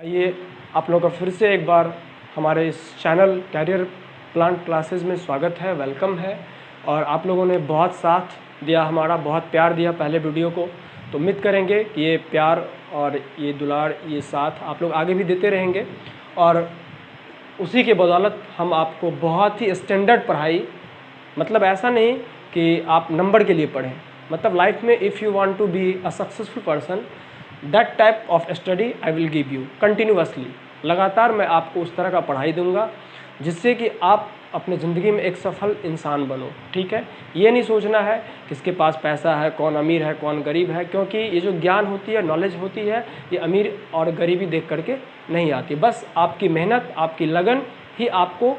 आइए आप लोगों का फिर से एक बार हमारे इस चैनल कैरियर प्लान क्लासेस में स्वागत है, वेलकम है। और आप लोगों ने बहुत साथ दिया, हमारा बहुत प्यार दिया पहले वीडियो को, तो उम्मीद करेंगे कि ये प्यार और ये दुलार, ये साथ आप लोग आगे भी देते रहेंगे। और उसी के बदौलत हम आपको बहुत ही स्टैंडर्ड पढ़ाई, मतलब ऐसा नहीं कि आप नंबर के लिए पढ़ें, मतलब लाइफ में if you want to be a successful person, that type of study I will give you continuously. लगातार मैं आपको उस तरह का पढ़ाई दूंगा जिससे कि आप अपने ज़िंदगी में एक सफल इंसान बनो। ठीक है, ये नहीं सोचना है किसके पास पैसा है, कौन अमीर है कौन गरीब है, क्योंकि ये जो ज्ञान होती है, नॉलेज होती है, ये अमीर और गरीबी देख करके नहीं आती। बस आपकी मेहनत, आपकी लगन ही आपको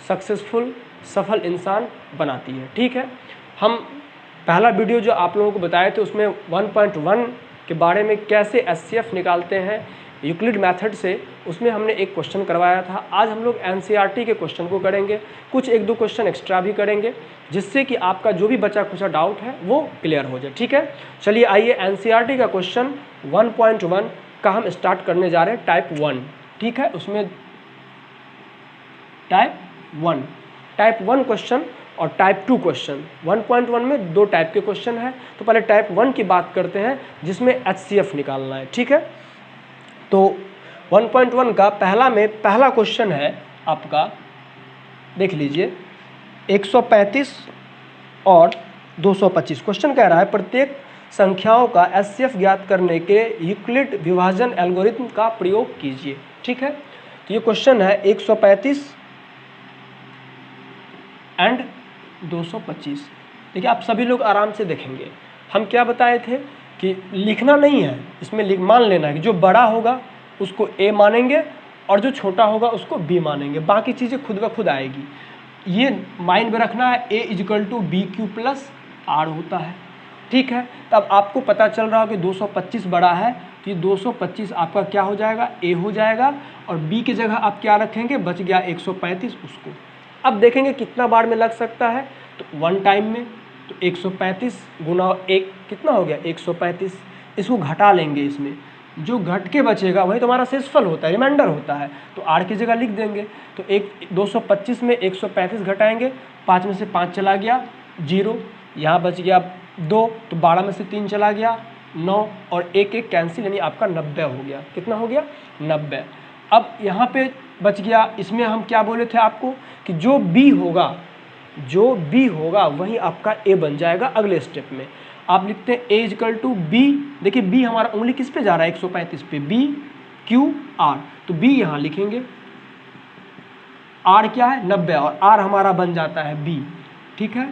सक्सेसफुल, सफल इंसान बनाती है। ठीक है, हम पहला वीडियो जो आप लोगों को बताए थे उसमें 1.1 के बारे में कैसे एचसीएफ निकालते हैं यूक्लिड मेथड से, उसमें हमने एक क्वेश्चन करवाया था। आज हम लोग एनसीईआरटी के क्वेश्चन को करेंगे, कुछ एक दो क्वेश्चन एक्स्ट्रा भी करेंगे जिससे कि आपका जो भी बचा खुचा डाउट है वो क्लियर हो जाए। ठीक है, चलिए आइए एनसीईआरटी का क्वेश्चन 1.1 का हम स्टार्ट करने जा रहे हैं, टाइप 1। ठीक है, उसमें टाइप 1 क्वेश्चन और टाइप 2 क्वेश्चन। 1.1 में दो टाइप के क्वेश्चन है, तो पहले टाइप 1 की बात करते हैं जिसमें एचसीएफ निकालना है। ठीक है, तो 1.1 का पहला क्वेश्चन है आपका, देख लीजिए, 135 और 225। क्वेश्चन कह रहा है प्रत्येक संख्याओं का एचसीएफ ज्ञात करने के यूक्लिड विभाजन एल्गोरिथम का प्रयोग कीजिए। ठीक है, तो ये क्वेश्चन है 135 एंड 225। देखिए आप सभी लोग आराम से देखेंगे, हम क्या बताए थे कि लिखना नहीं है इसमें, मान लेना है कि जो बड़ा होगा उसको ए मानेंगे और जो छोटा होगा उसको बी मानेंगे, बाकी चीज़ें खुद ब खुद आएगी। ये माइंड में रखना है, A is equal to B Q plus R होता है। ठीक है, तब आपको पता चल रहा हो कि 225 बड़ा है, तो ये 225 आपका क्या हो जाएगा, ए हो जाएगा, और बी की जगह आप क्या रखेंगे, बच गया 135 उसको। अब देखेंगे कितना बार में लग सकता है, तो 1 टाइम में, तो 135 गुना 1 कितना हो गया, 135। इसको घटा लेंगे, इसमें जो घट के बचेगा वही तो हमारा शेषफल होता है, रिमाइंडर होता है, तो आर की जगह लिख देंगे। तो 225 में 135 घटाएंगे, 5 में से 5 चला गया 0, यहाँ बच गया 2, तो 12 में से 3 चला गया 9, और 1 कैंसिल, यानी आपका 90 हो गया। कितना हो गया, 90। अब यहाँ पे बच गया, इसमें हम क्या बोले थे आपको कि जो बी होगा वही आपका ए बन जाएगा। अगले स्टेप में आप लिखते हैं ए इक्वल टू बी। देखिए बी हमारा उंगली किस पे जा रहा है, 135 पे, बी क्यू आर, तो बी यहाँ लिखेंगे, आर क्या है 90, और आर हमारा बन जाता है बी। ठीक है,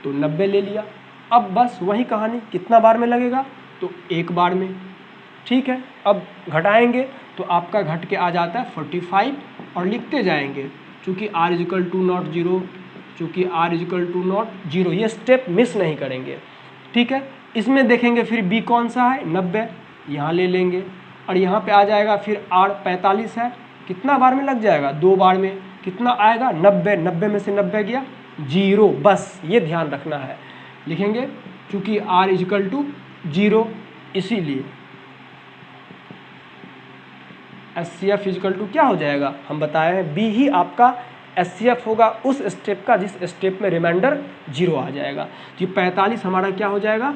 तो 90 ले लिया। अब बस वही कहानी, कितना बार में लगेगा, तो 1 बार में। ठीक है, अब घटाएंगे तो आपका घट के आ जाता है 45, और लिखते जाएंगे चूँकि आर इजिकल टू नॉट 0, चूँकि आर इजिकल टू नॉट 0, ये स्टेप मिस नहीं करेंगे। ठीक है, इसमें देखेंगे फिर बी कौन सा है, 90, यहाँ ले लेंगे, और यहाँ पे आ जाएगा फिर आर 45 है, कितना बार में लग जाएगा, 2 बार में। कितना आएगा, 90, 90 में से 90 गया 0। बस ये ध्यान रखना है, लिखेंगे चूँकि आर इजिकल टू 0, इसीलिए एचसीएफ इजिकल टू क्या हो जाएगा, हम बताए हैं बी ही आपका एचसीएफ होगा उस स्टेप का जिस स्टेप में रिमाइंडर 0 आ जाएगा। तो ये 45 हमारा क्या हो जाएगा,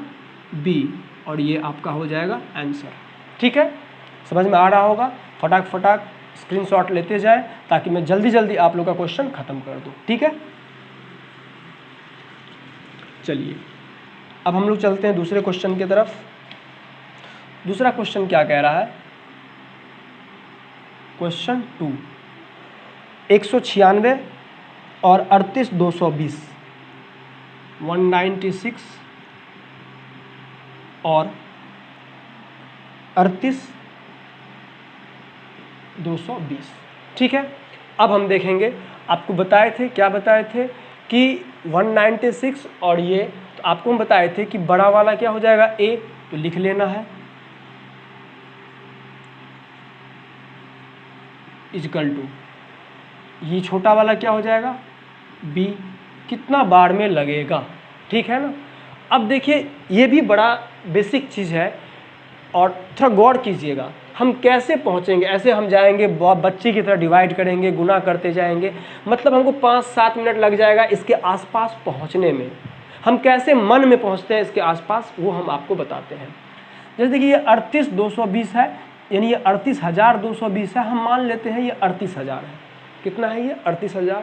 बी, और ये आपका हो जाएगा आंसर। ठीक है, समझ में आ रहा होगा। फटाक स्क्रीनशॉट लेते जाए ताकि मैं जल्दी आप लोग का क्वेश्चन खत्म कर दूँ। ठीक है, चलिए अब हम लोग चलते हैं दूसरे क्वेश्चन की तरफ। दूसरा क्वेश्चन क्या कह रहा है, क्वेश्चन 2, 196 और 38 220, 196 और 38 220। ठीक है, अब हम देखेंगे, आपको बताए थे, क्या बताए थे कि 196 और ये, तो आपको हम बताए थे कि बड़ा वाला क्या हो जाएगा, ए, तो लिख लेना है, इजकल टू, ये छोटा वाला क्या हो जाएगा, बी, कितना बार में लगेगा। ठीक है ना। अब देखिए ये भी बड़ा बेसिक चीज़ है, और थोड़ा गौर कीजिएगा, हम कैसे पहुँचेंगे। ऐसे हम जाएंगे बच्चे की तरह डिवाइड करेंगे, गुना करते जाएंगे, मतलब हमको 5-7 मिनट लग जाएगा इसके आसपास पहुँचने में। हम कैसे मन में पहुँचते हैं इसके आसपास, वो हम आपको बताते हैं। जैसे देखिए ये 38,220 है, यानी ये 38,220 है। हम मान लेते हैं ये 38,000 है। कितना है ये? 38,000।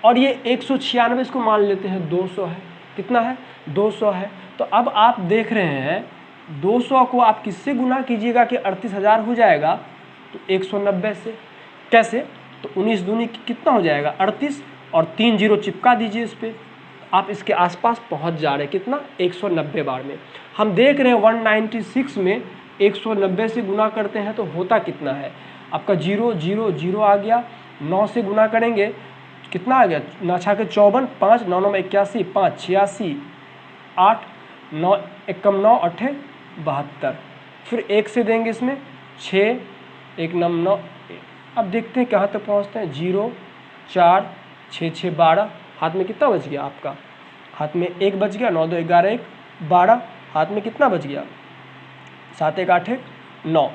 और ये 196 इसको मान लेते हैं 200 है। कितना है? 200 है। तो अब आप देख रहे हैं 200 को आप किससे गुना कीजिएगा कि 38,000 हो जाएगा? तो 190 से। कैसे? तो 19 दूनी कितना हो जाएगा? 38 और 3 जीरो चिपका दीजिए इस पर, आप इसके आसपास पहुंच जा रहे हैं। कितना? 190 बार में। हम देख रहे हैं 196 में 190 से गुना करते हैं तो होता कितना है? आपका 0 0 0 आ गया। 9 से गुना करेंगे कितना आ गया? 9 छाके 54, 5 9 9 81, 5 86, 8 9 1 9 8 72। फिर 1 से देंगे इसमें 6 1 9 9। अब देखते हैं कहाँ तक पहुँचते हैं। 0 4 6 6 12। हाथ में कितना बच गया आपका? हाथ में 1 बच गया। 9 2 11 1 12। हाथ में कितना बच गया? 7 1 8 1 9।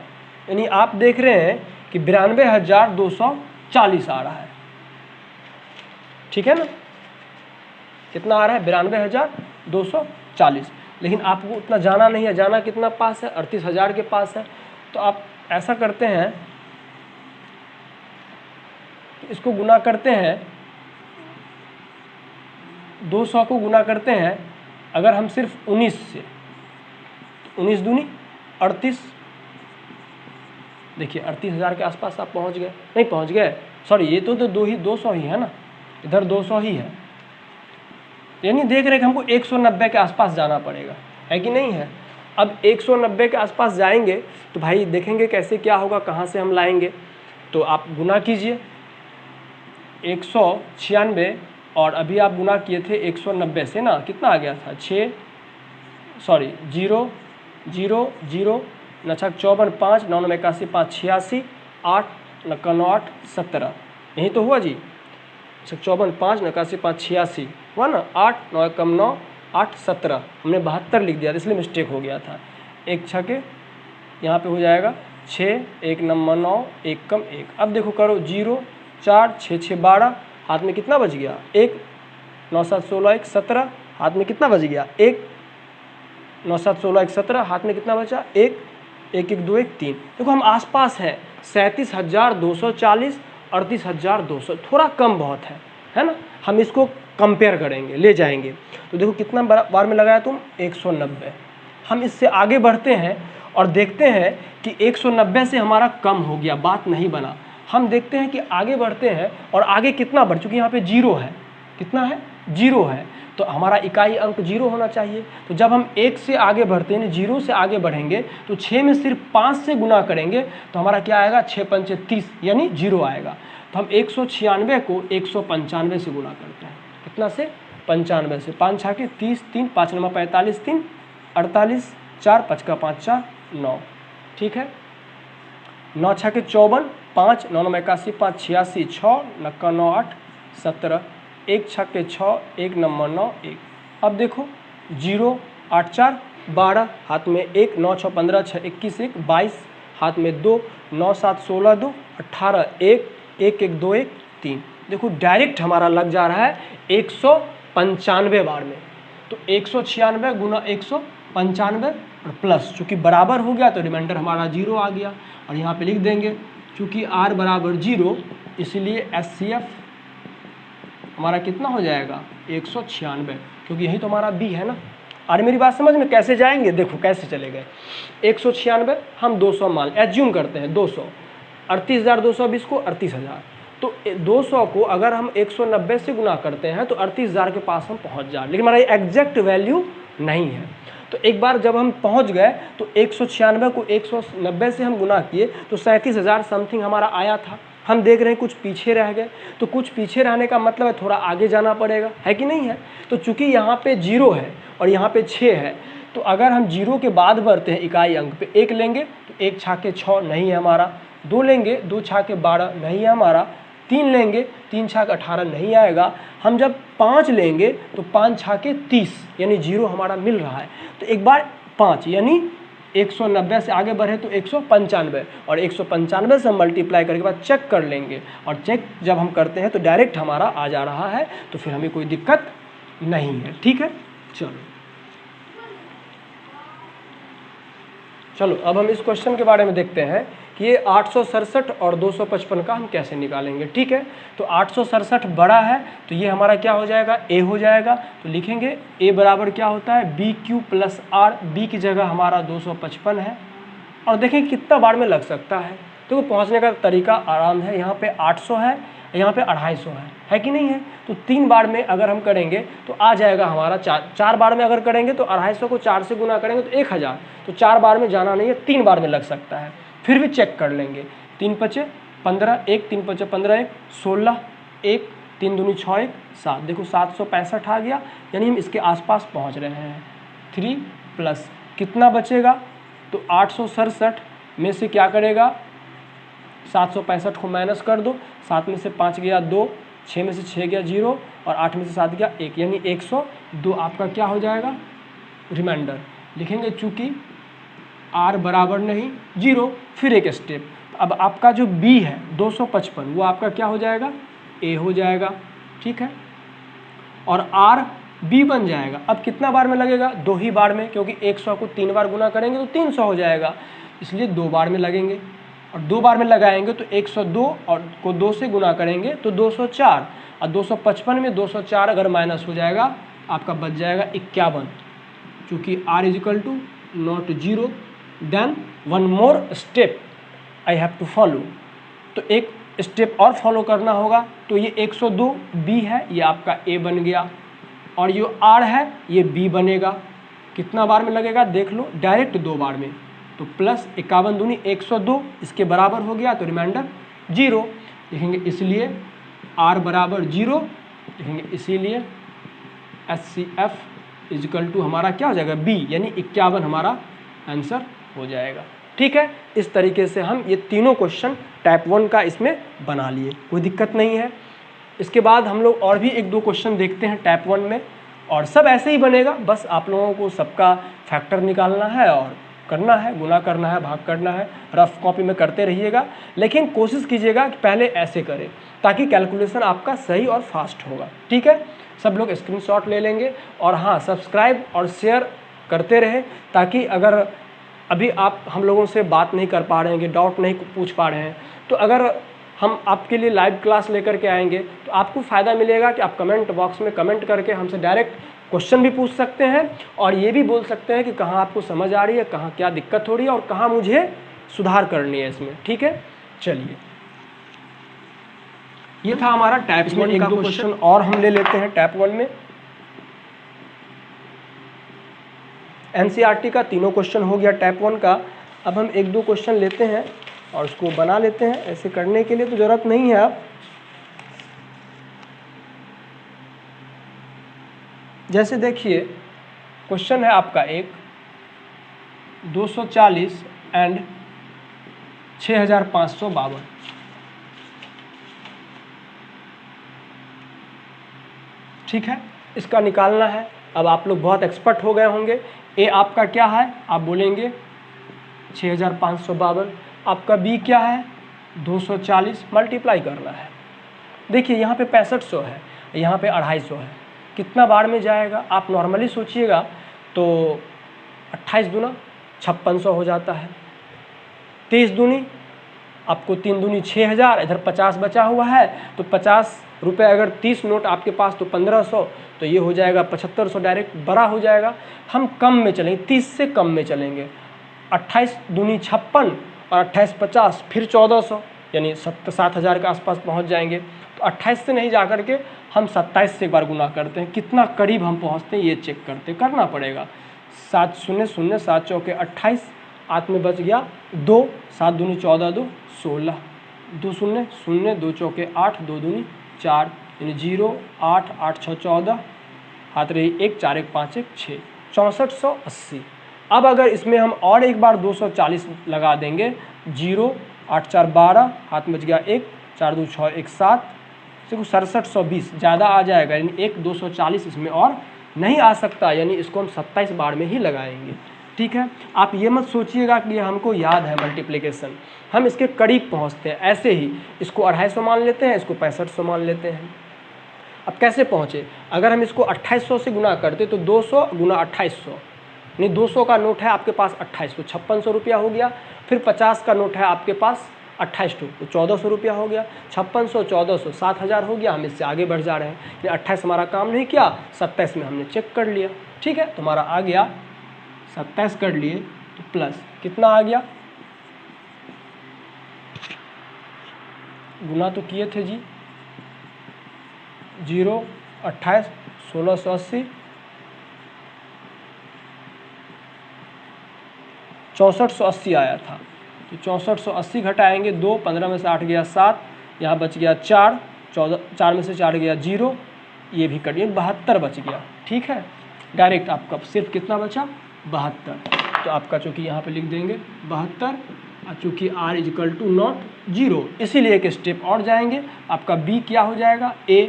यानी आप देख रहे हैं कि 92,240 आ रहा है। ठीक है ना? कितना आ रहा है? 92,240। लेकिन आपको उतना जाना नहीं है। जाना कितना पास है? 38,000 के पास है। तो आप ऐसा करते हैं, इसको गुना करते हैं, 200 को गुना करते हैं अगर हम सिर्फ 19 से, तो 19 दूनी 38। देखिए 38,000 के आसपास आप पहुंच गए। नहीं पहुंच गए, सॉरी, ये तो 200 ही है ना, इधर 200 ही है। यानी देख रहे हैं कि हमको 190 के आसपास जाना पड़ेगा, है कि नहीं है? अब 190 के आसपास जाएंगे तो भाई देखेंगे कैसे क्या होगा, कहाँ से हम लाएंगे। तो आप गुना कीजिए 196 और अभी आप गुना किए थे 190 से ना, कितना आ गया था? 0 0 0 0 9 छक 54, 5 9 9 81, 5 86, 8 9 9 8 17। यही तो हुआ जी। 54 5 9 81 5 86 हुआ ना। 8 9 1 9 8 17। हमने 72 लिख दिया था इसलिए मिस्टेक हो गया था। 1 छके यहाँ पे हो जाएगा 6 1 9 9 1 कम 1। अब देखो करो 0 4 6 6 12। हाथ में कितना बच गया? 1 9 7 16 1 17। हाथ में कितना बच गया? 1 9 7 16 1 17। हाथ में कितना बचा? 1 1 1 2 1 3। देखो हम आसपास हैं। 37,240 38,200, थोड़ा कम बहुत है ना। हम इसको कंपेयर करेंगे, ले जाएंगे तो देखो कितना बार में लगाया तुम? 190। हम इससे आगे बढ़ते हैं और देखते हैं कि 190 से हमारा कम हो गया, बात नहीं बना। हम देखते हैं कि आगे बढ़ते हैं और आगे कितना बढ़ चुकी? यहाँ पे 0 है। कितना है? 0 है। तो हमारा इकाई अंक 0 होना चाहिए। तो जब हम 1 से आगे बढ़ते हैं, 0 से आगे बढ़ेंगे तो 6 में सिर्फ 5 से गुना करेंगे तो हमारा क्या आएगा? 6 5 30, यानी 0 आएगा। तो हम 196 को 195 से गुना करते हैं। कितना से? 95 से। 5 छाके 30, 3 5 9 45, 3 48, 4 5 का 5 4 9। ठीक है। 9 छाके 54, 5 9 9 81 5 86, 6 9 9 8 17। 1 छक्के 6 1 9 9 1। अब देखो 0 8 4 12। हाथ में 1 9 6 15 6 21 1 22। हाथ में 2 9 7 16 2 18 1 1 1 2 1 3। देखो डायरेक्ट हमारा लग जा रहा है 195 बार में। तो 196 गुना 195 और प्लस, चूँकि बराबर हो गया तो रिमाइंडर हमारा 0 आ गया। और यहाँ पे लिख देंगे चूँकि r बराबर 0 इसलिए HCF हमारा कितना हो जाएगा? 196, क्योंकि यही तो हमारा B है ना। और मेरी बात समझ में कैसे जाएंगे? देखो कैसे चले गए। 196 हम 200 मान एज्यूम करते हैं, 200 38,220 को 38,000। तो 200 को अगर हम 190 से गुना करते हैं तो 38,000 के पास हम पहुंच जा रहे, लेकिन हमारा एग्जैक्ट वैल्यू नहीं है। तो एक बार जब हम पहुंच गए तो 196 को 190 से हम गुना किए तो 37,000 समथिंग हमारा आया था। हम देख रहे हैं कुछ पीछे रह गए, तो कुछ पीछे रहने का मतलब है थोड़ा आगे जाना पड़ेगा, है कि नहीं है? तो चूंकि यहाँ पे 0 है और यहाँ पे 6 है, तो अगर हम 0 के बाद बढ़ते हैं इकाई अंक पे 1 लेंगे तो 1 छाके 6 नहीं है हमारा। 2 लेंगे 2 छाके 12 नहीं है हमारा। 3 लेंगे 3 छाक 18 नहीं आएगा। हम जब 5 लेंगे तो 5 छाके 30, यानी 0 हमारा मिल रहा है। तो एक बार 5 यानी 190 से आगे बढ़े तो 195, और 195 से मल्टीप्लाई करने के बाद चेक कर लेंगे, और चेक जब हम करते हैं तो डायरेक्ट हमारा आ जा रहा है, तो फिर हमें कोई दिक्कत नहीं है। ठीक है, चलो अब हम इस क्वेश्चन के बारे में देखते हैं कि ये 867 और 255 का हम कैसे निकालेंगे। ठीक है, तो 867 बड़ा है तो ये हमारा क्या हो जाएगा, ए हो जाएगा। तो लिखेंगे ए बराबर क्या होता है, B Q plus R, B की जगह हमारा 255 है, और देखें कितना बार में लग सकता है। तो पहुंचने का तरीका आराम है, यहाँ पे 800 है, यहाँ पे 250 है कि नहीं है। तो 3 बार में अगर हम करेंगे तो आ जाएगा हमारा 4 बार में अगर करेंगे तो 250 को 4 से गुना करेंगे तो 1000। तो 4 बार में जाना नहीं है, 3 बार में लग सकता है। फिर भी चेक कर लेंगे, 3 पचे 15, 1 3 पचे 15, 1 16, 1 3 दूनी 6 1 7। देखो 765 आ गया, यानी हम इसके आसपास पहुंच रहे हैं। 3 प्लस कितना बचेगा, तो 867 में से क्या करेगा, 765 को माइनस कर दो, 7 में से 5 गया 2, 6 में से 6 गया 0, और 8 में से 7 गया 1, यानी 102 आपका क्या हो जाएगा, रिमाइंडर। लिखेंगे चूँकि r बराबर नहीं 0, फिर एक स्टेप। अब आपका जो b है 255 वो आपका क्या हो जाएगा, a हो जाएगा। ठीक है, और r b बन जाएगा। अब कितना बार में लगेगा, 2 ही बार में, क्योंकि 100 को 3 बार गुना करेंगे तो 300 हो जाएगा, इसलिए 2 बार में लगेंगे। और 2 बार में लगाएंगे तो 102 और को 2 से गुना करेंगे तो 204, और 255 में 204 अगर माइनस हो जाएगा आपका बच जाएगा 51। चूँकि r is equal to not 0, then 1 more step I have to follow. तो एक स्टेप और फॉलो करना होगा। तो ये 102 b है, ये आपका a बन गया, और ये r है ये b बनेगा। कितना बार में लगेगा देख लो, डायरेक्ट 2 बार में। तो प्लस 51 दूनी 102 इसके बराबर हो गया, तो रिमाइंडर 0 लिखेंगे, इसलिए r बराबर 0 लिखेंगे, इसीलिए HCF इजिकल टू हमारा क्या हो जाएगा, b, यानी 51 हमारा आंसर हो जाएगा। ठीक है, इस तरीके से हम ये तीनों क्वेश्चन टाइप 1 का इसमें बना लिए, कोई दिक्कत नहीं है। इसके बाद हम लोग और भी 1-2 क्वेश्चन देखते हैं टाइप 1 में, और सब ऐसे ही बनेगा। बस आप लोगों को सबका फैक्टर निकालना है और करना है, गुना करना है, भाग करना है। रफ कॉपी में करते रहिएगा, लेकिन कोशिश कीजिएगा कि पहले ऐसे करें ताकि कैलकुलेशन आपका सही और फास्ट होगा। ठीक है, सब लोग स्क्रीनशॉट ले लेंगे, और हाँ, सब्सक्राइब और शेयर करते रहे, ताकि अगर अभी आप हम लोगों से बात नहीं कर पा रहे हैं, डाउट नहीं पूछ पा रहे हैं, तो अगर हम आपके लिए लाइव क्लास लेकर के आएंगे तो आपको फ़ायदा मिलेगा कि आप कमेंट बॉक्स में कमेंट करके हमसे डायरेक्ट क्वेश्चन भी पूछ सकते हैं, और ये भी बोल सकते हैं कि कहाँ आपको समझ आ रही है, कहाँ क्या दिक्कत हो रही है, और कहाँ मुझे सुधार करनी है इसमें। ठीक है, चलिए, ये था हमारा टाइप 1 का क्वेश्चन, और हम ले लेते हैं टाइप 1 में। NCERT का तीनों क्वेश्चन हो गया टाइप 1 का। अब हम 1-2 क्वेश्चन लेते हैं और उसको बना लेते हैं। ऐसे करने के लिए तो ज़रूरत नहीं है। आप जैसे देखिए, क्वेश्चन है आपका एक 240 एंड 6552। ठीक है, इसका निकालना है। अब आप लोग बहुत एक्सपर्ट हो गए होंगे। ए आपका क्या है, आप बोलेंगे 6552। आपका बी क्या है, 240, मल्टीप्लाई करना है। देखिए यहाँ पे 6500 है, यहाँ पे 250 है। कितना बार में जाएगा, आप नॉर्मली सोचिएगा तो 28 दूना 5600 हो जाता है। 23 दूनी आपको 3 दूनी 6000, इधर 50 बचा हुआ है, तो 50 रुपये अगर 30 नोट आपके पास तो 1500, तो ये हो जाएगा 7500, डायरेक्ट बड़ा हो जाएगा। हम कम में चलेंगे, 30 से कम में चलेंगे। 28 दूनी 56 और 28 50, फिर 1400, यानी 7000 के आसपास पहुंच जाएंगे। तो 28 से नहीं जा कर के हम 27 से एक बार गुना करते हैं, कितना करीब हम पहुंचते हैं ये चेक करना पड़ेगा। 7 0 0, 7 चौके 28, 8 में बच गया 2, 7 दूनी 14, 2 16, 2 0 0, 2 चौके 8, 2 दूनी 4, यानी 0 8 8 6 14, हाथ रही 1, 4 1 5 1 6, 6480। अब अगर इसमें हम और एक बार 240 लगा देंगे, 0 8 4 12, हाथ में बच गया 1, 4 2 6 1 7, 6720 ज़्यादा आ जाएगा, यानी 1 240 इसमें और नहीं आ सकता, यानी इसको हम 27 बार में ही लगाएंगे। ठीक है। आप ये मत सोचिएगा कि ये हमको याद है मल्टीप्लिकेशन, हम इसके करीब पहुंचते हैं। ऐसे ही इसको 250 मान लेते हैं, इसको 6500 मान लेते हैं। अब कैसे पहुँचे, अगर हम इसको 2800 से गुना करते तो 200 गुना 2800, नहीं 200 का नोट है आपके पास 28 तो 5600 रुपया हो गया। फिर 50 का नोट है आपके पास 28 तो 1400 रुपया हो गया। 5600 1400 7000 हो गया। हम इससे आगे बढ़ जा रहे हैं, ये 28 हमारा काम नहीं किया, 27 में हमने चेक कर लिया। ठीक है, तुम्हारा आ गया 27 कर लिए तो प्लस कितना आ गया, गुना तो किए थे जी, 0 28 1680 6480 आया था। तो 6480 घटाएंगे 2, 15 में से 8 गया 7, यहाँ बच गया 4, 4 में से 4 गया 0, ये भी कटिए 72 बच गया। ठीक है, डायरेक्ट आपका सिर्फ कितना बचा 72। तो आपका चूँकि यहाँ पे लिख देंगे 72, और चूँकि r = नॉट 0 इसीलिए एक स्टेप और जाएंगे, आपका b क्या हो जाएगा a।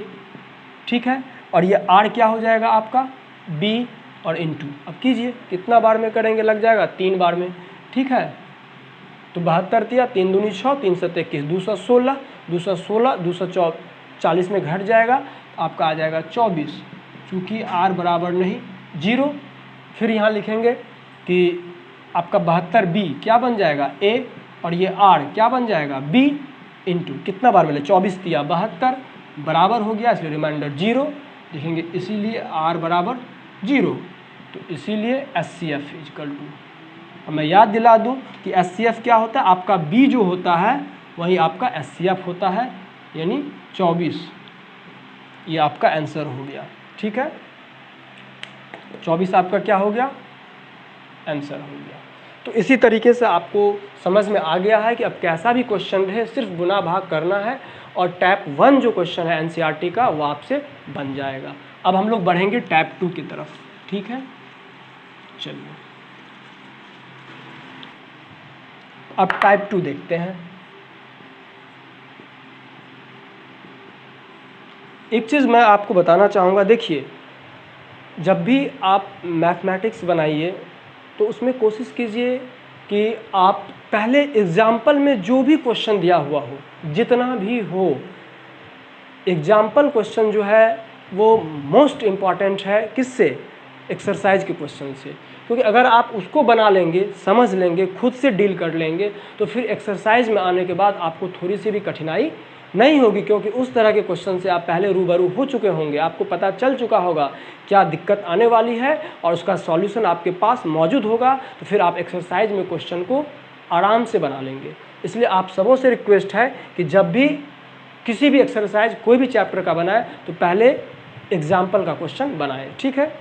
ठीक है, और ये r क्या हो जाएगा आपका b और इंटू। अब कीजिए कितना बार में करेंगे, लग जाएगा 3 बार में। ठीक है, तो 72 दिया, 3 दूनी 6, 3 7 21, 216, 216 240 में घट जाएगा तो आपका आ जाएगा 24, चूँकि r बराबर नहीं 0। फिर यहाँ लिखेंगे कि आपका 72b क्या बन जाएगा a, और ये r क्या बन जाएगा b इंटू कितना बार मिले 24 दिया 72 बराबर हो गया, इसलिए रिमाइंडर 0 लिखेंगे, इसीलिए r बराबर 0। तो इसीलिए HCF = अब मैं याद दिला दूं कि HCF क्या होता है, आपका B जो होता है वही आपका HCF होता है, यानी 24। ये आपका आंसर हो गया। ठीक है, 24 आपका क्या हो गया, आंसर हो गया। तो इसी तरीके से आपको समझ में आ गया है कि अब कैसा भी क्वेश्चन रहे सिर्फ गुना भाग करना है, और टाइप 1 जो क्वेश्चन है NCERT का वो आपसे बन जाएगा। अब हम लोग बढ़ेंगे टाइप 2 की तरफ। ठीक है, चलिए अब टाइप 2 देखते हैं। एक चीज़ मैं आपको बताना चाहूँगा, देखिए जब भी आप मैथमेटिक्स बनाइए तो उसमें कोशिश कीजिए कि आप पहले एग्जाम्पल में जो भी क्वेश्चन दिया हुआ हो, जितना भी हो, एग्जाम्पल क्वेश्चन जो है वो मोस्ट इम्पॉर्टेंट है। किससे, एक्सरसाइज के क्वेश्चन से, क्योंकि अगर आप उसको बना लेंगे, समझ लेंगे, खुद से डील कर लेंगे तो फिर एक्सरसाइज में आने के बाद आपको थोड़ी सी भी कठिनाई नहीं होगी, क्योंकि उस तरह के क्वेश्चन से आप पहले रूबरू हो चुके होंगे, आपको पता चल चुका होगा क्या दिक्कत आने वाली है और उसका सॉल्यूशन आपके पास मौजूद होगा। तो फिर आप एक्सरसाइज में क्वेश्चन को आराम से बना लेंगे। इसलिए आप सबों से रिक्वेस्ट है कि जब भी किसी भी एक्सरसाइज कोई भी चैप्टर का बनाए तो पहले एग्जाम्पल का क्वेश्चन बनाएं। ठीक है,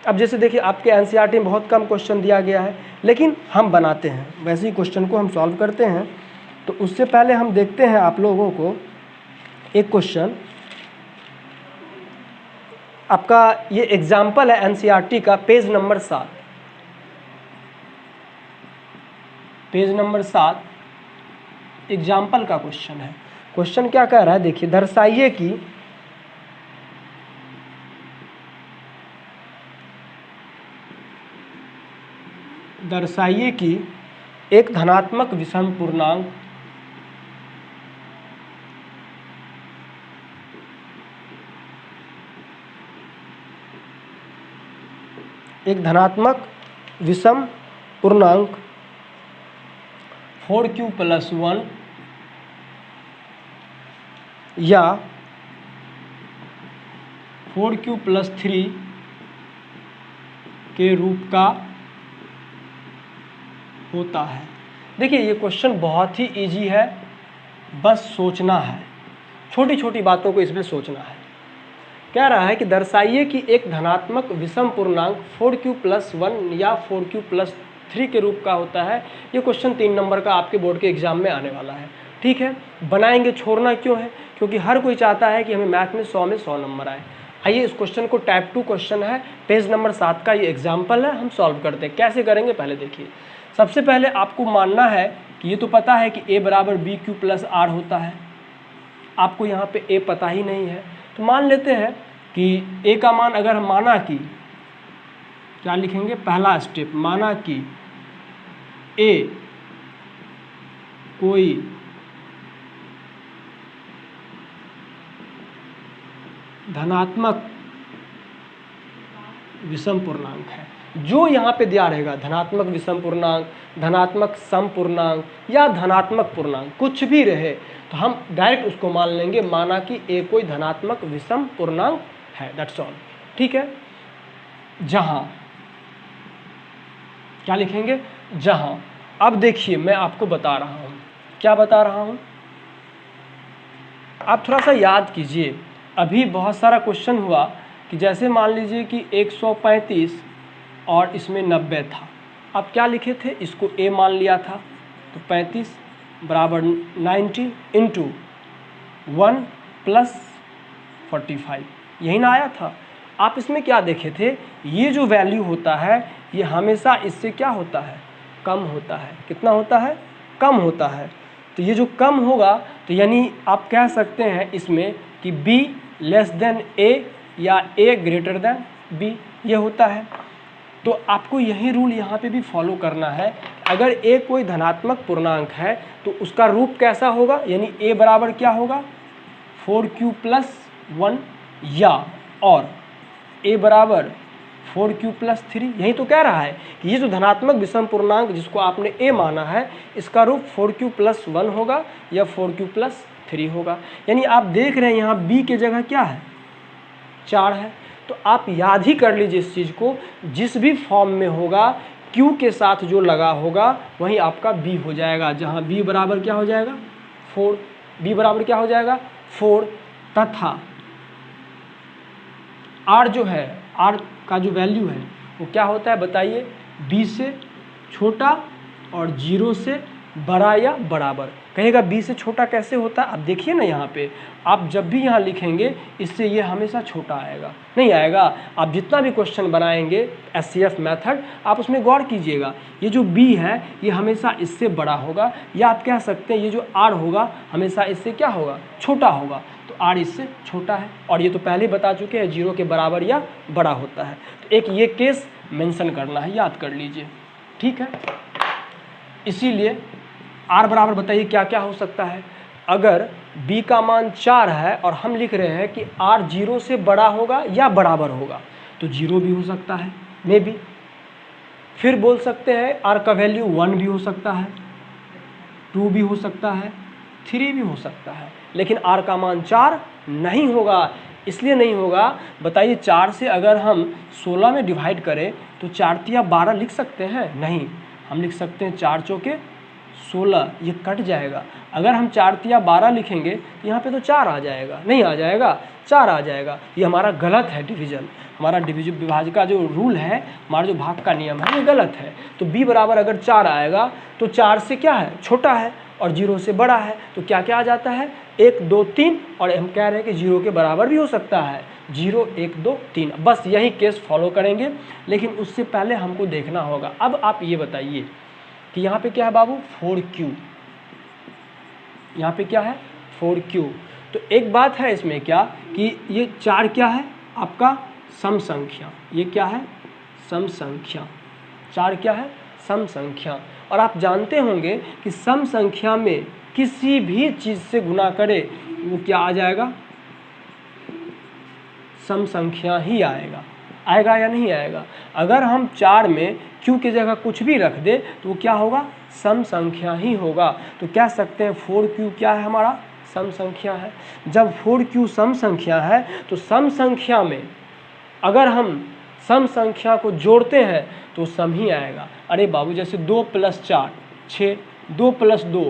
अब जैसे देखिए आपके NCERT में बहुत कम क्वेश्चन दिया गया है, लेकिन हम बनाते हैं वैसे ही क्वेश्चन को हम सॉल्व करते हैं। तो उससे पहले हम देखते हैं आप लोगों को एक क्वेश्चन, आपका ये एग्जाम्पल है NCERT का, page number 7, page number 7 example का क्वेश्चन है। क्वेश्चन क्या कह रहा है, देखिए दर्शाइए कि एक धनात्मक विषम पूर्णांक (4q + 1) या 4q + 3 के रूप का होता है। देखिए ये क्वेश्चन बहुत ही इजी है, बस सोचना है, छोटी छोटी बातों को इसमें सोचना है। कह रहा है कि दर्शाइए कि एक धनात्मक विषम पूर्णांक 4q + 1 या 4q + 3 के रूप का होता है। ये क्वेश्चन 3 नंबर का आपके बोर्ड के एग्जाम में आने वाला है। ठीक है, बनाएंगे, छोड़ना क्यों है, क्योंकि हर कोई चाहता है कि हमें मैथ में 100 नंबर आए। आइए इस क्वेश्चन को टाइप 2 क्वेश्चन है, पेज नंबर 7 का ये एग्जाम्पल है, हम सॉल्व करते हैं। कैसे करेंगे पहले देखिए। सबसे पहले आपको मानना है कि ये तो पता है कि a = bq + r होता है। आपको यहाँ पे a पता ही नहीं है, तो मान लेते हैं कि a का मान अगर हम माना कि क्या लिखेंगे, पहला स्टेप, माना कि ए कोई धनात्मक विषम पूर्णांक है। जो यहाँ पे दिया रहेगा धनात्मक विषम पूर्णांक, धनात्मक सम पूर्णांक या धनात्मक पूर्णांक, कुछ भी रहे तो हम डायरेक्ट उसको मान लेंगे, माना कि ए कोई धनात्मक विषम पूर्णांक है, दैट्स ऑल। ठीक है, जहां क्या लिखेंगे, जहां, अब देखिए मैं आपको बता रहा हूं, क्या बता रहा हूं, आप थोड़ा सा याद कीजिए। अभी बहुत सारा क्वेश्चन हुआ कि जैसे मान लीजिए कि 135 और इसमें 90 था, अब क्या लिखे थे, इसको ए मान लिया था, तो 35 बराबर 90 इंटू 1 प्लस 45, यही ना आया था। आप इसमें क्या देखे थे, ये जो वैल्यू होता है ये हमेशा इससे क्या होता है, कम होता है। कितना होता है, कम होता है। तो ये जो कम होगा तो यानी आप कह सकते हैं इसमें कि b लेस देन a या a ग्रेटर देन b, ये होता है। तो आपको यही रूल यहाँ पे भी फॉलो करना है। अगर a कोई धनात्मक पूर्णांक है तो उसका रूप कैसा होगा, यानी a बराबर क्या होगा 4q प्लस 1, या और a बराबर 4q प्लस 3। यही तो कह रहा है कि ये जो धनात्मक विषम पूर्णांक जिसको आपने a माना है, इसका रूप 4q प्लस 1 होगा या 4q प्लस 3 होगा। यानी आप देख रहे हैं यहाँ b के जगह क्या है, 4 है। तो आप याद ही कर लीजिए इस चीज़ को, जिस भी फॉर्म में होगा q के साथ जो लगा होगा वही आपका b हो जाएगा, जहाँ b बराबर क्या हो जाएगा 4, b बराबर क्या हो जाएगा 4, तथा r जो है, r का जो वैल्यू है वो क्या होता है बताइए, b से छोटा और 0 से बड़ा या बराबर। कहेगा b से छोटा कैसे होता है, आप देखिए ना यहाँ पे, आप जब भी यहाँ लिखेंगे इससे ये हमेशा छोटा आएगा, नहीं आएगा। आप जितना भी क्वेश्चन बनाएंगे SCF मेथड, आप उसमें गौर कीजिएगा, ये जो b है ये हमेशा इससे बड़ा होगा, या आप कह सकते हैं ये जो r होगा हमेशा इससे क्या होगा, छोटा होगा। तो r इससे छोटा है, और ये तो पहले ही बता चुके हैं 0 के बराबर या बड़ा होता है। तो एक ये केस मेंशन करना है, याद कर लीजिए, ठीक है। इसीलिए r बराबर बताइए क्या क्या हो सकता है। अगर b का मान 4 है और हम लिख रहे हैं कि r 0 से बड़ा होगा या बराबर होगा, तो 0 भी हो सकता है, मे बी। फिर बोल सकते हैं r का वैल्यू 1 भी हो सकता है, 2 भी हो सकता है, 3 भी हो सकता है, लेकिन r का मान 4 नहीं होगा। इसलिए नहीं होगा बताइए, 4 से अगर हम 16 में डिवाइड करें तो 4 तिया 12 लिख सकते हैं, नहीं, हम लिख सकते हैं 4 चौके 16, ये कट जाएगा। अगर हम 4 तिया 12 लिखेंगे तो यहाँ पे तो 4 आ जाएगा, नहीं आ जाएगा, 4 आ जाएगा। ये हमारा गलत है डिवीजन, हमारा विभाजन का जो रूल है, हमारा जो भाग का नियम है, ये गलत है। तो b बराबर अगर 4 आएगा तो 4 से क्या है, छोटा है, और 0 से बड़ा है, तो क्या क्या आ जाता है 1 2 3, और हम कह रहे हैं कि 0 के बराबर भी हो सकता है, 0 1 2 3। बस यही केस फॉलो करेंगे, लेकिन उससे पहले हमको देखना होगा। अब आप ये बताइए कि यहाँ पे क्या है बाबू 4q, यहाँ पे क्या है 4q। तो एक बात है इसमें क्या कि ये 4 क्या है आपका सम संख्या, ये क्या है सम संख्या, 4 क्या है सम संख्या। और आप जानते होंगे कि सम संख्या में किसी भी चीज़ से गुना करे वो क्या आ जाएगा, सम संख्या ही आएगा, आएगा या नहीं आएगा। अगर हम 4 में q की जगह कुछ भी रख दे तो वो क्या होगा, सम संख्या ही होगा। तो कह सकते हैं 4q क्या है, हमारा सम संख्या है। जब 4q सम संख्या है तो सम संख्या में अगर हम सम संख्या को जोड़ते हैं तो सम ही आएगा। अरे बाबू जैसे 2 + 4 6, 2 + 2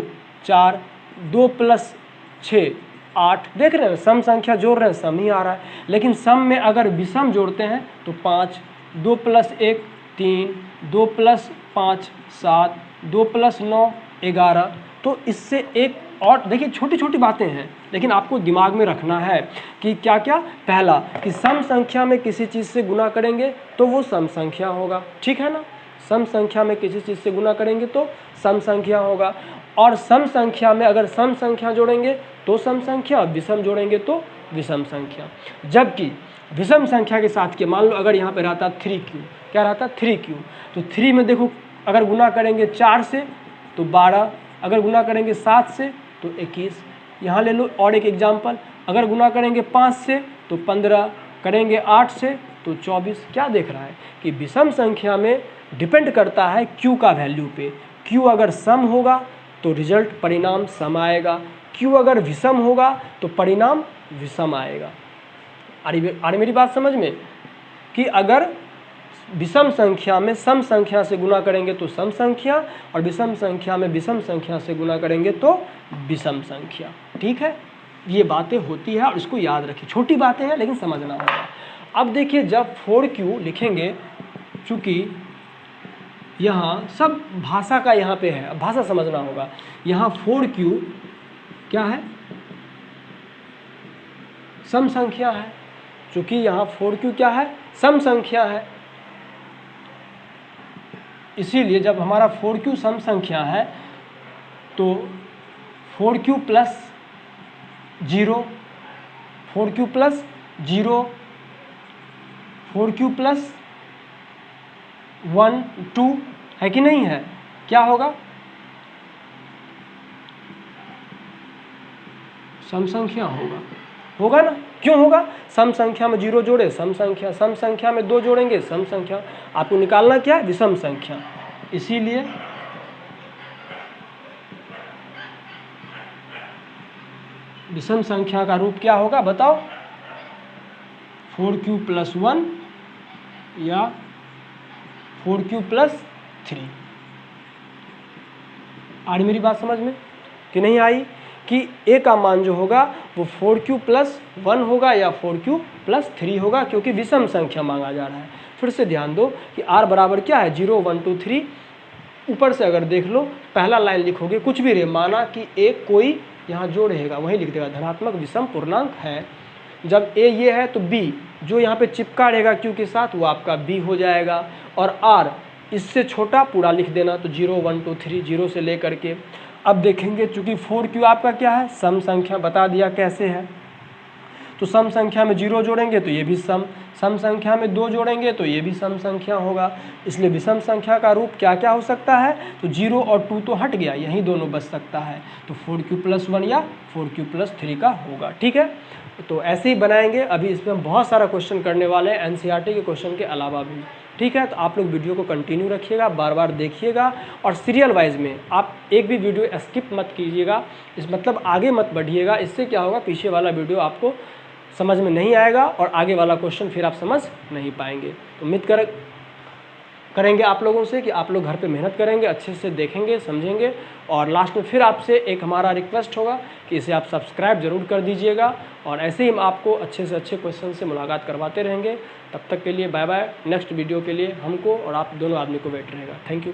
4, 2 + 6 8, देख रहे हैं सम संख्या जोड़ रहे हैं, सम ही आ रहा है। लेकिन सम में अगर विषम जोड़ते हैं तो 5, 2 + 1 3, 2 + 5 7, 2 + 9 11। तो इससे एक और देखिए, छोटी छोटी बातें हैं, लेकिन आपको दिमाग में रखना है कि क्या क्या। पहला कि सम संख्या में किसी चीज़ से गुना करेंगे तो वो सम संख्या होगा, ठीक है ना। सम संख्या में किसी चीज़ से गुना करेंगे तो सम संख्या होगा, और सम संख्या में अगर सम संख्या जोड़ेंगे तो सम संख्या, विषम जोड़ेंगे तो विषम संख्या। जबकि विषम संख्या के साथ किया। मान लो अगर यहाँ पे रहता 3q, क्या रहता 3q, तो 3 में देखो अगर गुना करेंगे 4 से तो 12, अगर गुना करेंगे 7 से तो 21। यहाँ ले लो और एक एग्जाम्पल, अगर गुना करेंगे 5 से तो 15, करेंगे 8 से तो 24। क्या देख रहा है कि विषम संख्या में डिपेंड करता है q का वैल्यू पे। q अगर सम होगा तो रिजल्ट परिणाम सम आएगा, q अगर विषम होगा तो परिणाम विषम आएगा। आ रही मेरी बात समझ में, कि अगर विषम संख्या में सम संख्या से गुना करेंगे तो सम संख्या, और विषम संख्या में विषम संख्या से गुना करेंगे तो विषम संख्या। ठीक है, ये बातें होती है और इसको याद रखिए, छोटी बातें हैं लेकिन समझना होगा। अब देखिए जब 4q लिखेंगे, चूँकि यहाँ सब भाषा का यहाँ पे है, भाषा समझना होगा। यहाँ 4q क्या है, सम संख्या है, चूँकि यहाँ 4q क्या है, सम संख्या है, इसीलिए जब हमारा 4q सम संख्या है तो 4q plus 0, 4q plus 0, 4q plus 1 2 है कि नहीं है, क्या होगा, सम संख्या होगा, होगा ना, क्यों होगा, सम संख्या में 0 जोड़े सम संख्या, सम संख्या में 2 जोड़ेंगे सम संख्या। आपको निकालना क्या है, विषम संख्या, इसीलिए विषम संख्या का रूप क्या होगा बताओ, 4q प्लस 1 या 4q प्लस 3। आ रही मेरी बात समझ में कि नहीं आई, कि a का मान जो होगा वो 4q प्लस 1 होगा या 4q प्लस 3 होगा, क्योंकि विषम संख्या मांगा जा रहा है। फिर से ध्यान दो कि r बराबर क्या है, 0 1 2 3। ऊपर से अगर देख लो, पहला लाइन लिखोगे कुछ भी रहे, माना कि a कोई यहाँ जो रहेगा वही लिख देगा, धनात्मक विषम पूर्णांक है। जब a ये है तो b जो यहाँ पे चिपका रहेगा q के साथ वो आपका b हो जाएगा, और r इससे छोटा पूरा लिख देना, तो 0 1 2 3 0 से लेकर के। अब देखेंगे चूंकि 4q आपका क्या है, सम संख्या, बता दिया कैसे है, तो सम संख्या में 0 जोड़ेंगे तो ये भी सम संख्या में 2 जोड़ेंगे तो ये भी सम संख्या होगा। इसलिए विषम संख्या का रूप क्या क्या हो सकता है, तो 0 और 2 तो हट गया, यही दोनों बच सकता है, तो 4q प्लस 1 या 4q प्लस 3 का होगा। ठीक है, तो ऐसे ही बनाएंगे। अभी इसमें हम बहुत सारा क्वेश्चन करने वाले हैं एनसीईआरटी के क्वेश्चन के अलावा भी। ठीक है, तो आप लोग वीडियो को कंटिन्यू रखिएगा, बार बार देखिएगा, और सीरियल वाइज में आप एक भी वीडियो स्किप मत कीजिएगा, इस मतलब आगे मत बढ़िएगा। इससे क्या होगा, पीछे वाला वीडियो आपको समझ में नहीं आएगा और आगे वाला क्वेश्चन फिर आप समझ नहीं पाएंगे। तो उम्मीद करेंगे आप लोगों से कि आप लोग घर पे मेहनत करेंगे, अच्छे से देखेंगे, समझेंगे, और लास्ट में फिर आपसे एक हमारा रिक्वेस्ट होगा कि इसे आप सब्सक्राइब जरूर कर दीजिएगा, और ऐसे ही हम आपको अच्छे से अच्छे क्वेश्चन से मुलाकात करवाते रहेंगे। तब तक के लिए बाय बाय। नेक्स्ट वीडियो के लिए हमको और आप दोनों आदमी को वेट रहेगा। Thank you.